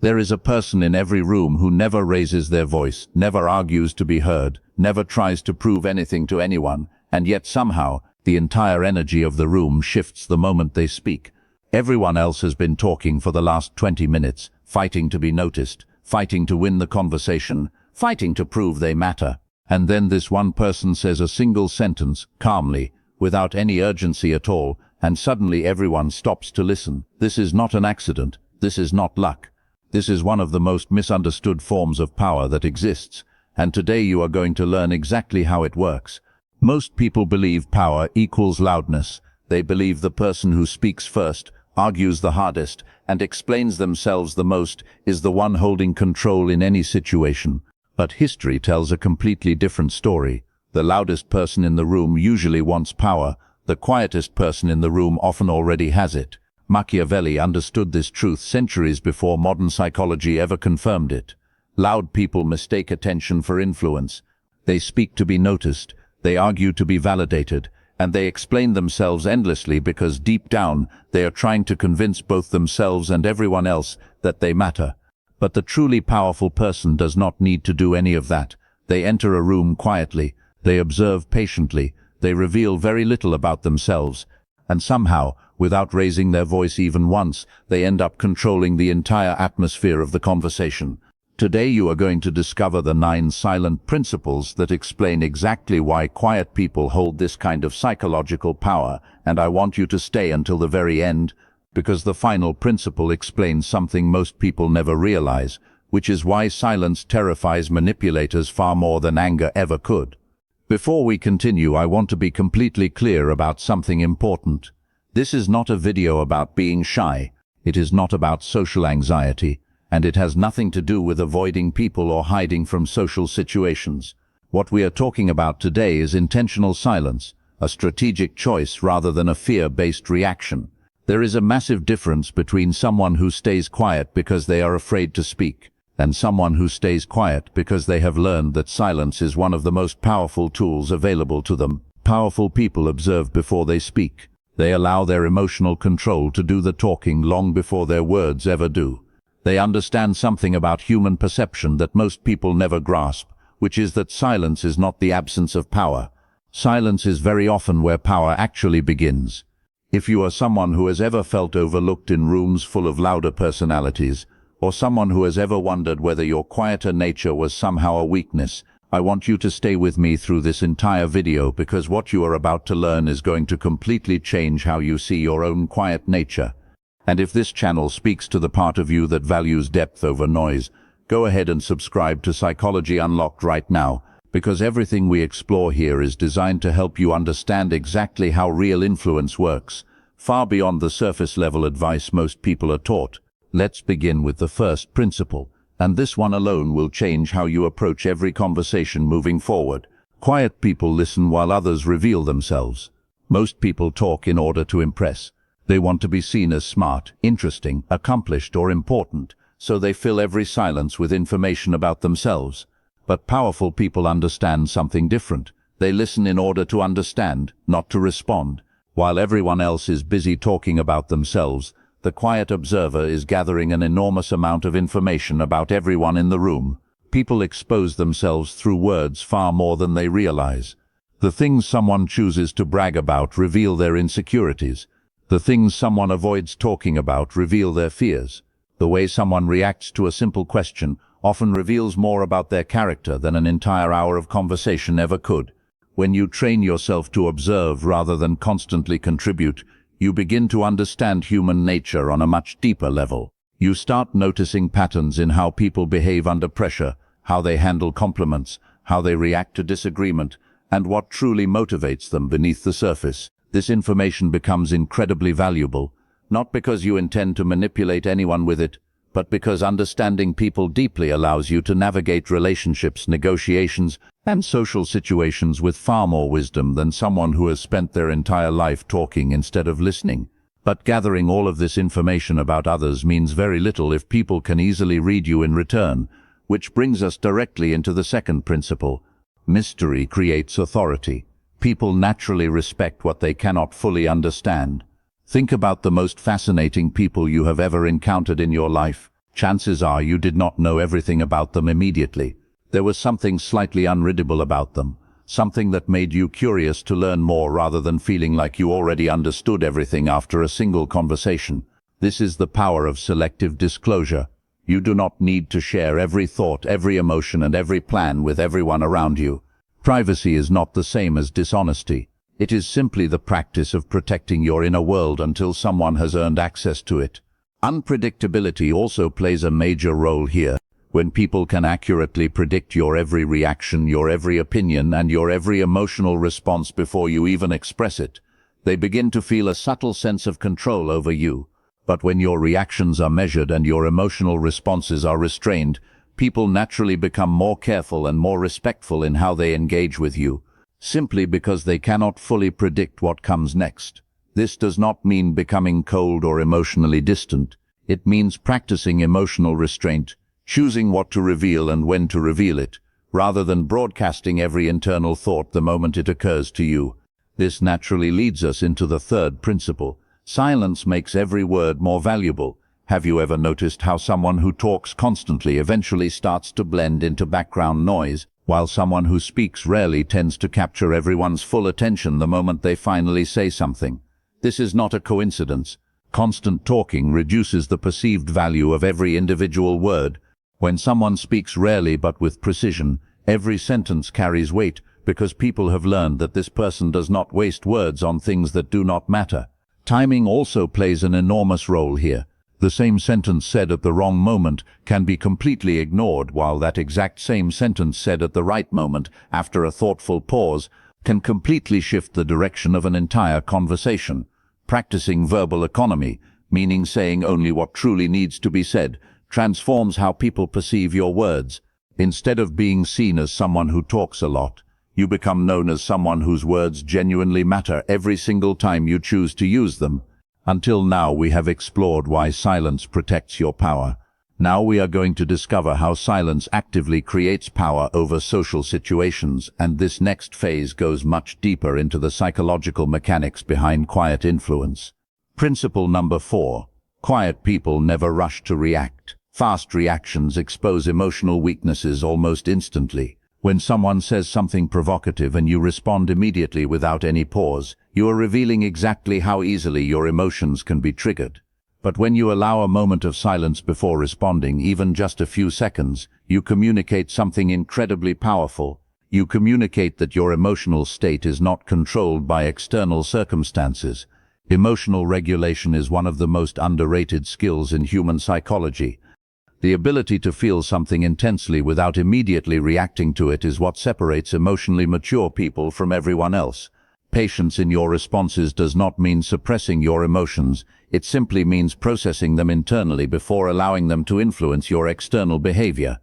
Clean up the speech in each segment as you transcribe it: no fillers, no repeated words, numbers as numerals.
There is a person in every room who never raises their voice, never argues to be heard, never tries to prove anything to anyone, and yet somehow the entire energy of the room shifts the moment they speak. Everyone else has been talking for the last 20 minutes, fighting to be noticed, fighting to win the conversation, fighting to prove they matter. And then this one person says a single sentence, calmly, without any urgency at all, and suddenly everyone stops to listen. This is not an accident. This is not luck. This is one of the most misunderstood forms of power that exists, and today you are going to learn exactly how it works. Most people believe power equals loudness. They believe the person who speaks first, argues the hardest, and explains themselves the most is the one holding control in any situation. But history tells a completely different story. The loudest person in the room usually wants power. The quietest person in the room often already has it. Machiavelli understood this truth centuries before modern psychology ever confirmed it. Loud people mistake attention for influence. They speak to be noticed, they argue to be validated, and they explain themselves endlessly because deep down they are trying to convince both themselves and everyone else that they matter. But the truly powerful person does not need to do any of that. They enter a room quietly, they observe patiently, they reveal very little about themselves, and somehow, without raising their voice even once, they end up controlling the entire atmosphere of the conversation. Today you are going to discover the 9 silent principles that explain exactly why quiet people hold this kind of psychological power, and I want you to stay until the very end, because the final principle explains something most people never realize, which is why silence terrifies manipulators far more than anger ever could. Before we continue, I want to be completely clear about something important. This is not a video about being shy. It is not about social anxiety, and it has nothing to do with avoiding people or hiding from social situations. What we are talking about today is intentional silence, a strategic choice rather than a fear-based reaction. There is a massive difference between someone who stays quiet because they are afraid to speak, and someone who stays quiet because they have learned that silence is one of the most powerful tools available to them. Powerful people observe before they speak. They allow their emotional control to do the talking long before their words ever do. They understand something about human perception that most people never grasp, which is that silence is not the absence of power. Silence is very often where power actually begins. If you are someone who has ever felt overlooked in rooms full of louder personalities, or someone who has ever wondered whether your quieter nature was somehow a weakness, I want you to stay with me through this entire video, because what you are about to learn is going to completely change how you see your own quiet nature. And if this channel speaks to the part of you that values depth over noise, go ahead and subscribe to Psychology Unlocked right now, because everything we explore here is designed to help you understand exactly how real influence works, far beyond the surface-level advice most people are taught. Let's begin with the first principle, and this one alone will change how you approach every conversation moving forward. Quiet people listen while others reveal themselves. Most people talk in order to impress. They want to be seen as smart, interesting, accomplished, or important, so they fill every silence with information about themselves. But powerful people understand something different. They listen in order to understand, not to respond. While everyone else is busy talking about themselves, the quiet observer is gathering an enormous amount of information about everyone in the room. People expose themselves through words far more than they realize. The things someone chooses to brag about reveal their insecurities. The things someone avoids talking about reveal their fears. The way someone reacts to a simple question often reveals more about their character than an entire hour of conversation ever could. When you train yourself to observe rather than constantly contribute, you begin to understand human nature on a much deeper level. You start noticing patterns in how people behave under pressure, how they handle compliments, how they react to disagreement, and what truly motivates them beneath the surface. This information becomes incredibly valuable, not because you intend to manipulate anyone with it, but because understanding people deeply allows you to navigate relationships, negotiations, and social situations with far more wisdom than someone who has spent their entire life talking instead of listening. But gathering all of this information about others means very little if people can easily read you in return, which brings us directly into the second principle. Mystery creates authority. People naturally respect what they cannot fully understand. Think about the most fascinating people you have ever encountered in your life. Chances are you did not know everything about them immediately. There was something slightly unreadable about them, something that made you curious to learn more rather than feeling like you already understood everything after a single conversation. This is the power of selective disclosure. You do not need to share every thought, every emotion, and every plan with everyone around you. Privacy is not the same as dishonesty. It is simply the practice of protecting your inner world until someone has earned access to it. Unpredictability also plays a major role here. When people can accurately predict your every reaction, your every opinion, and your every emotional response before you even express it, they begin to feel a subtle sense of control over you. But when your reactions are measured and your emotional responses are restrained, people naturally become more careful and more respectful in how they engage with you, simply because they cannot fully predict what comes next. This does not mean becoming cold or emotionally distant. It means practicing emotional restraint, choosing what to reveal and when to reveal it, rather than broadcasting every internal thought the moment it occurs to you. This naturally leads us into the third principle. Silence makes every word more valuable. Have you ever noticed how someone who talks constantly eventually starts to blend into background noise, while someone who speaks rarely tends to capture everyone's full attention the moment they finally say something? This is not a coincidence. Constant talking reduces the perceived value of every individual word. When someone speaks rarely but with precision, every sentence carries weight because people have learned that this person does not waste words on things that do not matter. Timing also plays an enormous role here. The same sentence said at the wrong moment can be completely ignored, while that exact same sentence said at the right moment, after a thoughtful pause, can completely shift the direction of an entire conversation. Practicing verbal economy, meaning saying only what truly needs to be said, transforms how people perceive your words. Instead of being seen as someone who talks a lot, you become known as someone whose words genuinely matter every single time you choose to use them. Until now, we have explored why silence protects your power. Now we are going to discover how silence actively creates power over social situations, and this next phase goes much deeper into the psychological mechanics behind quiet influence. Principle number 4. Quiet people never rush to react. Fast reactions expose emotional weaknesses almost instantly. When someone says something provocative and you respond immediately without any pause, you are revealing exactly how easily your emotions can be triggered. But when you allow a moment of silence before responding, even just a few seconds, you communicate something incredibly powerful. You communicate that your emotional state is not controlled by external circumstances. Emotional regulation is one of the most underrated skills in human psychology. The ability to feel something intensely without immediately reacting to it is what separates emotionally mature people from everyone else. Patience in your responses does not mean suppressing your emotions. It simply means processing them internally before allowing them to influence your external behavior.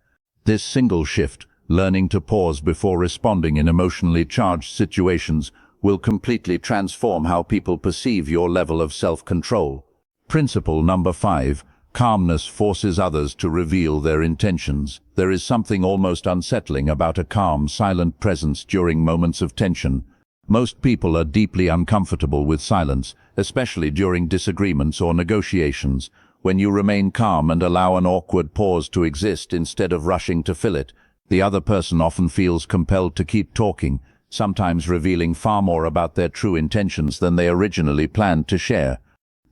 This single shift, learning to pause before responding in emotionally charged situations, will completely transform how people perceive your level of self-control. Principle number 5. Calmness forces others to reveal their intentions. There is something almost unsettling about a calm, silent presence during moments of tension. Most people are deeply uncomfortable with silence, especially during disagreements or negotiations. When you remain calm and allow an awkward pause to exist instead of rushing to fill it, the other person often feels compelled to keep talking, sometimes revealing far more about their true intentions than they originally planned to share.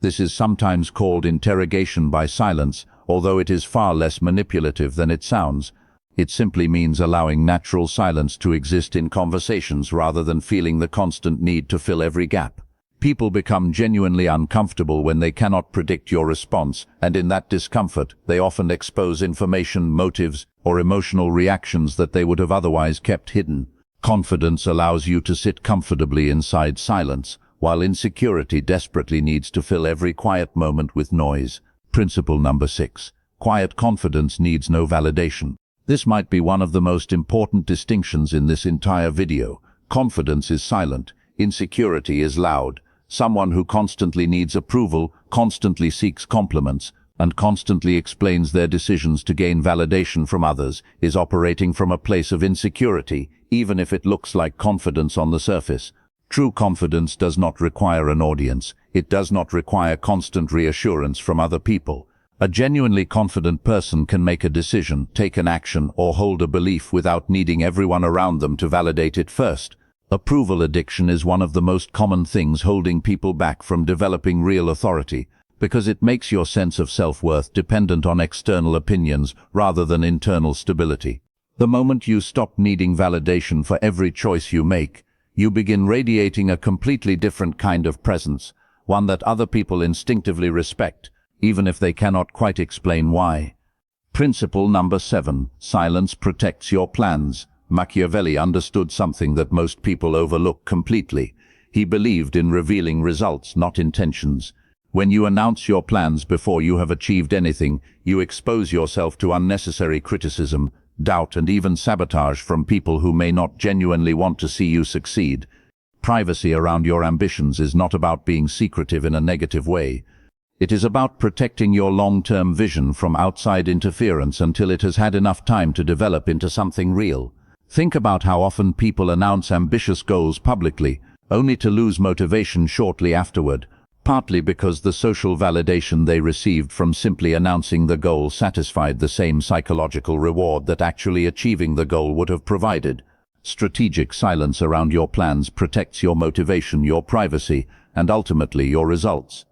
This is sometimes called interrogation by silence, although it is far less manipulative than it sounds. It simply means allowing natural silence to exist in conversations rather than feeling the constant need to fill every gap. People become genuinely uncomfortable when they cannot predict your response, and in that discomfort, they often expose information, motives, or emotional reactions that they would have otherwise kept hidden. Confidence allows you to sit comfortably inside silence, while insecurity desperately needs to fill every quiet moment with noise. Principle number 6. Quiet confidence needs no validation. This might be one of the most important distinctions in this entire video. Confidence is silent, insecurity is loud. Someone who constantly needs approval, constantly seeks compliments, and constantly explains their decisions to gain validation from others is operating from a place of insecurity, even if it looks like confidence on the surface. True confidence does not require an audience. It does not require constant reassurance from other people. A genuinely confident person can make a decision, take an action, or hold a belief without needing everyone around them to validate it first. Approval addiction is one of the most common things holding people back from developing real authority, because it makes your sense of self-worth dependent on external opinions rather than internal stability. The moment you stop needing validation for every choice you make, you begin radiating a completely different kind of presence, one that other people instinctively respect, even if they cannot quite explain why. Principle number 7. Silence protects your plans. Machiavelli understood something that most people overlook completely. He believed in revealing results, not intentions. When you announce your plans before you have achieved anything, you expose yourself to unnecessary criticism, doubt, and even sabotage from people who may not genuinely want to see you succeed. Privacy around your ambitions is not about being secretive in a negative way. It is about protecting your long-term vision from outside interference until it has had enough time to develop into something real. Think about how often people announce ambitious goals publicly, only to lose motivation shortly afterward, partly because the social validation they received from simply announcing the goal satisfied the same psychological reward that actually achieving the goal would have provided. Strategic silence around your plans protects your motivation, your privacy, and ultimately your results.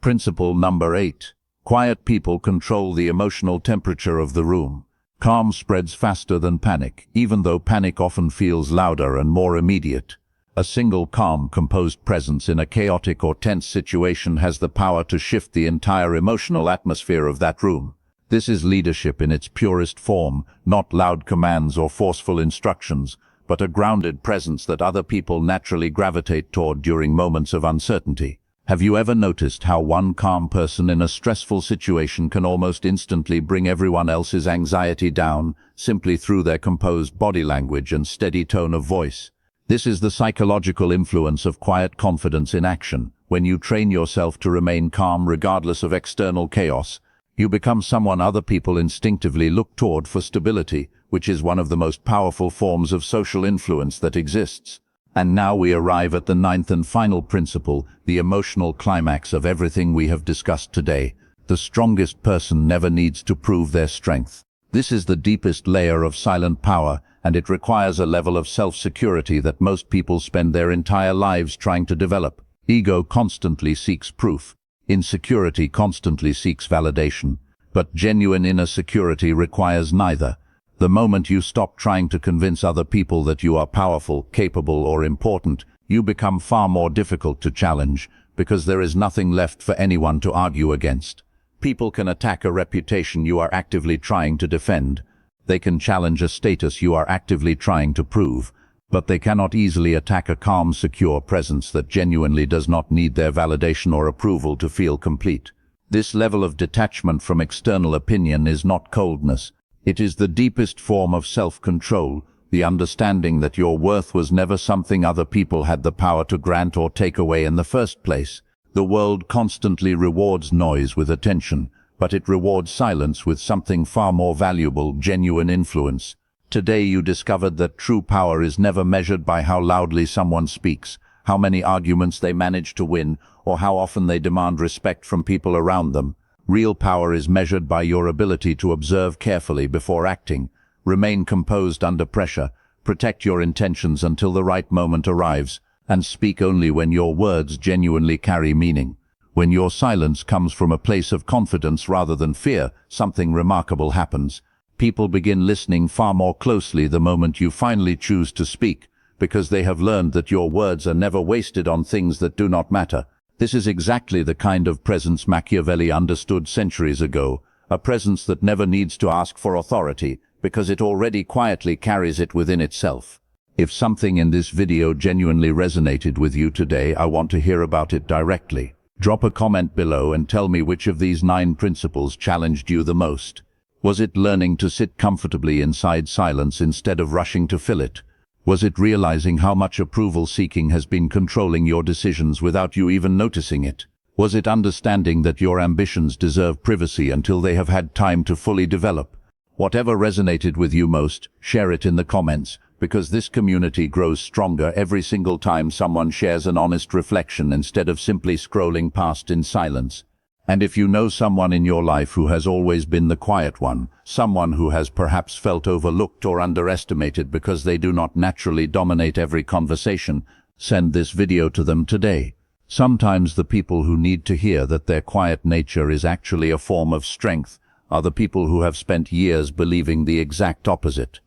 Principle number 8. Quiet people control the emotional temperature of the room. Calm spreads faster than panic, even though panic often feels louder and more immediate. A single calm, composed presence in a chaotic or tense situation has the power to shift the entire emotional atmosphere of that room. This is leadership in its purest form, not loud commands or forceful instructions, but a grounded presence that other people naturally gravitate toward during moments of uncertainty. Have you ever noticed how one calm person in a stressful situation can almost instantly bring everyone else's anxiety down, simply through their composed body language and steady tone of voice? This is the psychological influence of quiet confidence in action. When you train yourself to remain calm regardless of external chaos, you become someone other people instinctively look toward for stability, which is one of the most powerful forms of social influence that exists. And now we arrive at the 9th and final principle, the emotional climax of everything we have discussed today. The strongest person never needs to prove their strength. This is the deepest layer of silent power, and it requires a level of self-security that most people spend their entire lives trying to develop. Ego constantly seeks proof. Insecurity constantly seeks validation. But genuine inner security requires neither. The moment you stop trying to convince other people that you are powerful, capable, or important, you become far more difficult to challenge, because there is nothing left for anyone to argue against. People can attack a reputation you are actively trying to defend. They can challenge a status you are actively trying to prove, but they cannot easily attack a calm, secure presence that genuinely does not need their validation or approval to feel complete. This level of detachment from external opinion is not coldness. It is the deepest form of self-control, the understanding that your worth was never something other people had the power to grant or take away in the first place. The world constantly rewards noise with attention, but it rewards silence with something far more valuable, genuine influence. Today you discovered that true power is never measured by how loudly someone speaks, how many arguments they manage to win, or how often they demand respect from people around them. Real power is measured by your ability to observe carefully before acting, remain composed under pressure, protect your intentions until the right moment arrives, and speak only when your words genuinely carry meaning. When your silence comes from a place of confidence rather than fear, something remarkable happens. People begin listening far more closely the moment you finally choose to speak, because they have learned that your words are never wasted on things that do not matter. This is exactly the kind of presence Machiavelli understood centuries ago, a presence that never needs to ask for authority, because it already quietly carries it within itself. If something in this video genuinely resonated with you today, I want to hear about it directly. Drop a comment below and tell me which of these 9 principles challenged you the most. Was it learning to sit comfortably inside silence instead of rushing to fill it? Was it realizing how much approval seeking has been controlling your decisions without you even noticing it? Was it understanding that your ambitions deserve privacy until they have had time to fully develop? Whatever resonated with you most, share it in the comments, because this community grows stronger every single time someone shares an honest reflection instead of simply scrolling past in silence. And if you know someone in your life who has always been the quiet one, someone who has perhaps felt overlooked or underestimated because they do not naturally dominate every conversation, send this video to them today. Sometimes the people who need to hear that their quiet nature is actually a form of strength are the people who have spent years believing the exact opposite.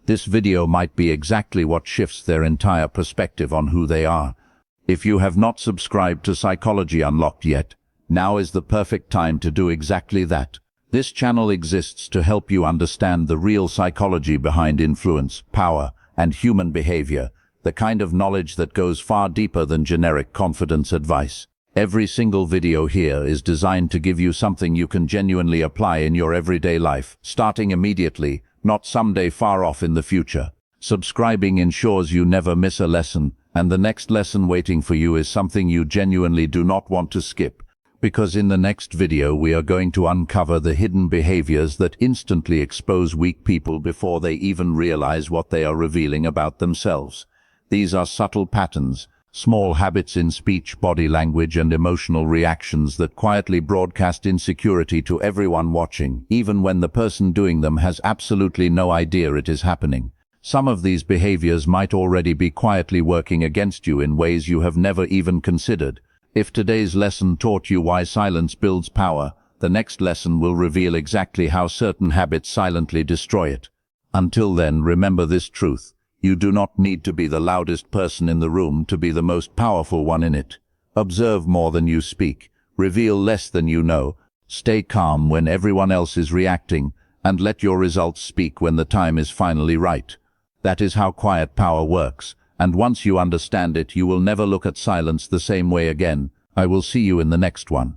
This video might be exactly what shifts their entire perspective on who they are. If you have not subscribed to Psychology Unlocked yet, now is the perfect time to do exactly that. This channel exists to help you understand the real psychology behind influence, power, and human behavior, the kind of knowledge that goes far deeper than generic confidence advice. Every single video here is designed to give you something you can genuinely apply in your everyday life, starting immediately, not someday far off in the future. Subscribing ensures you never miss a lesson, and the next lesson waiting for you is something you genuinely do not want to skip. Because in the next video we are going to uncover the hidden behaviors that instantly expose weak people before they even realize what they are revealing about themselves. These are subtle patterns, small habits in speech, body language, and emotional reactions that quietly broadcast insecurity to everyone watching, even when the person doing them has absolutely no idea it is happening. Some of these behaviors might already be quietly working against you in ways you have never even considered. If today's lesson taught you why silence builds power, the next lesson will reveal exactly how certain habits silently destroy it. Until then, remember this truth. You do not need to be the loudest person in the room to be the most powerful one in it. Observe more than you speak, reveal less than you know, stay calm when everyone else is reacting, and let your results speak when the time is finally right. That is how quiet power works. And once you understand it, you will never look at silence the same way again. I will see you in the next one.